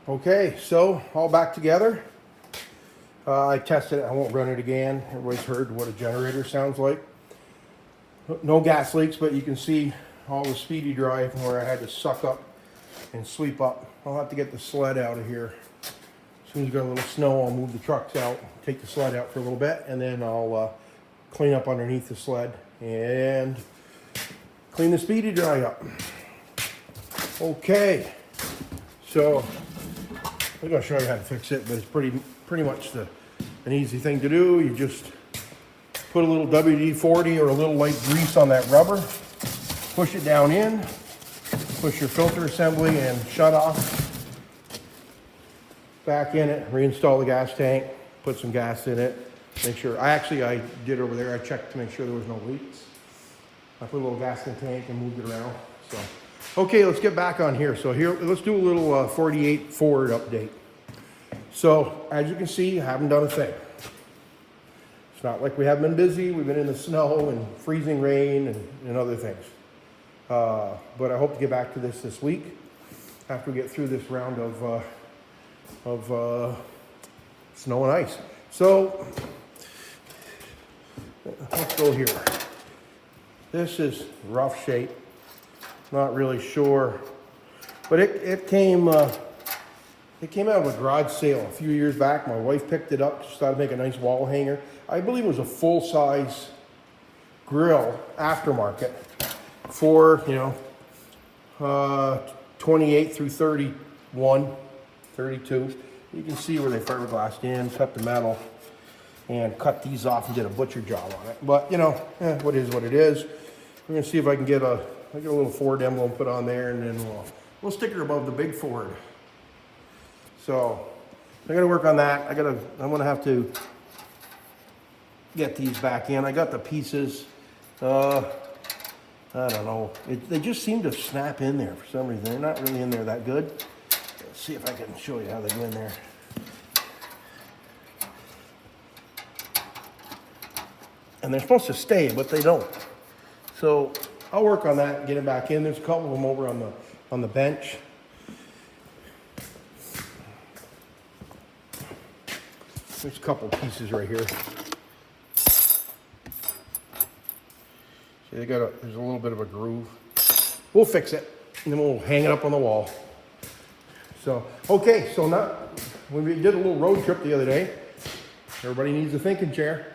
Okay, so all back together. I tested it. I won't run it again. Everybody's heard what a generator sounds like. No gas leaks, but you can see all the speedy dry from where I had to suck up and sweep up. I'll have to get the sled out of here. As soon as we got a little snow, I'll move the trucks out, take the sled out for a little bit, and then I'll clean up underneath the sled and clean the speedy dry up. Okay, so I'm going to show you how to fix it, but it's pretty much an easy thing to do. You just put a little WD-40 or a little light grease on that rubber, push it down in, push your filter assembly and shut off back in it, reinstall the gas tank, put some gas in it, make sure. I did over there, I checked to make sure there was no leaks. I put a little gas in the tank and moved it around. So, okay, let's get back on here. So here, let's do a little 48 Ford update. So as you can see, I haven't done a thing. It's not like we haven't been busy. We've been in the snow and freezing rain and other things. But I hope to get back to this week after we get through this round of snow and ice. So let's go here. This is rough shape. Not really sure, but it came out of a garage sale a few years back. My wife picked it up, just thought to make a nice wall hanger. I believe it was a full-size grill aftermarket for 28 through 31, 32. You can see where they fiberglassed in, cut the metal, and cut these off and did a butcher job on it. But what is what it is. We're gonna see if I can get a little Ford emblem put on there, and then we'll stick her above the big Ford. So I got to work on that. I'm gonna have to get these back in. I got the pieces. I don't know. They just seem to snap in there for some reason. They're not really in there that good. Let's see if I can show you how they go in there. And they're supposed to stay, but they don't. So I'll work on that and get it back in. There's a couple of them over on the bench. There's a couple pieces right here. See, there's a little bit of a groove. We'll fix it, and then we'll hang it up on the wall. So, okay, so now, when we did a little road trip the other day, everybody needs a thinking chair.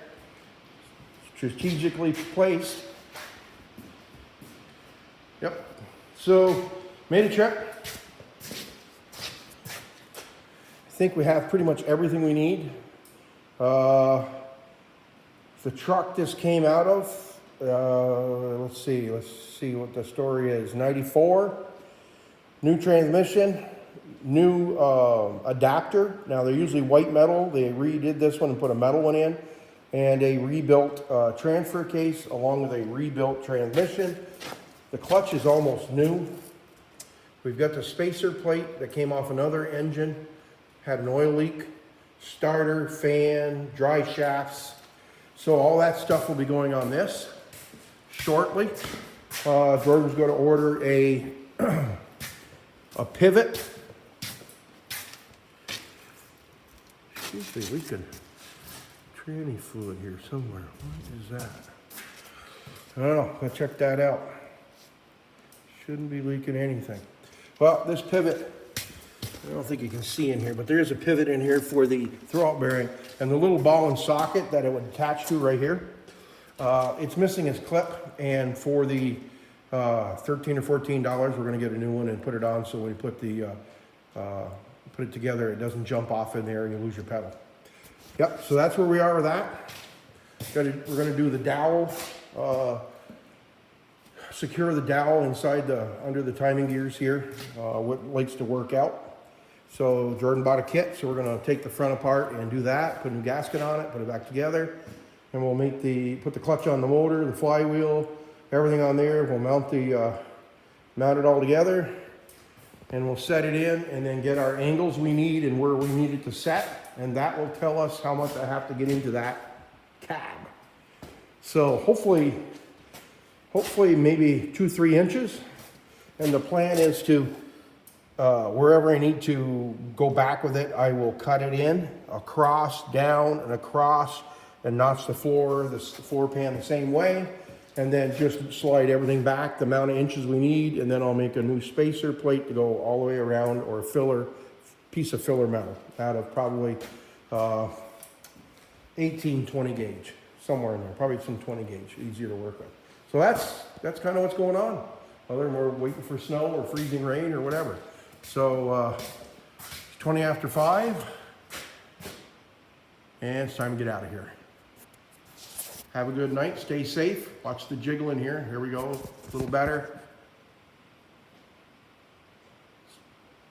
Strategically placed. Yep. So, made a trip. I think we have pretty much everything we need. The truck this came out of, let's see what the story is. 94, new transmission, new adapter. Now they're usually white metal. They redid this one and put a metal one in, and a rebuilt transfer case along with a rebuilt transmission. The clutch is almost new. We've got the spacer plate that came off another engine, had an oil leak, starter, fan, dry shafts. So all that stuff will be going on this shortly. Jordon's going to order a pivot. Should be leaking tranny fluid here somewhere. What is that? I don't know. I'll check that out. Shouldn't be leaking anything. Well, this pivot, I don't think you can see in here, but there is a pivot in here for the throwout bearing and the little ball and socket that it would attach to right here. It's missing its clip, and for the $13 or $14, we're going to get a new one and put it on, so when we put it together, it doesn't jump off in there and you lose your pedal. Yep, so that's where we are with that. We're going to do the dowel, secure the dowel inside under the timing gears here, what likes to work out. So Jordan bought a kit, so we're going to take the front apart and do that, put a new gasket on it, put it back together, and we'll put the clutch on the motor, the flywheel, everything on there. We'll mount it all together, and we'll set it in, and then get our angles we need and where we need it to set, and that will tell us how much I have to get into that cab. So hopefully maybe 2-3 inches, and the plan is to Wherever I need to go back with it, I will cut it in, across, down, and across, and notch the floor pan the same way, and then just slide everything back the amount of inches we need, and then I'll make a new spacer plate to go all the way around, or a piece of filler metal out of probably 18, 20 gauge, somewhere in there, probably some 20 gauge, easier to work with. So that's kind of what's going on, other than we're waiting for snow or freezing rain or whatever. So 20 after 5, and it's time to get out of here. Have a good night, stay safe, watch the jiggling here, here we go, a little better.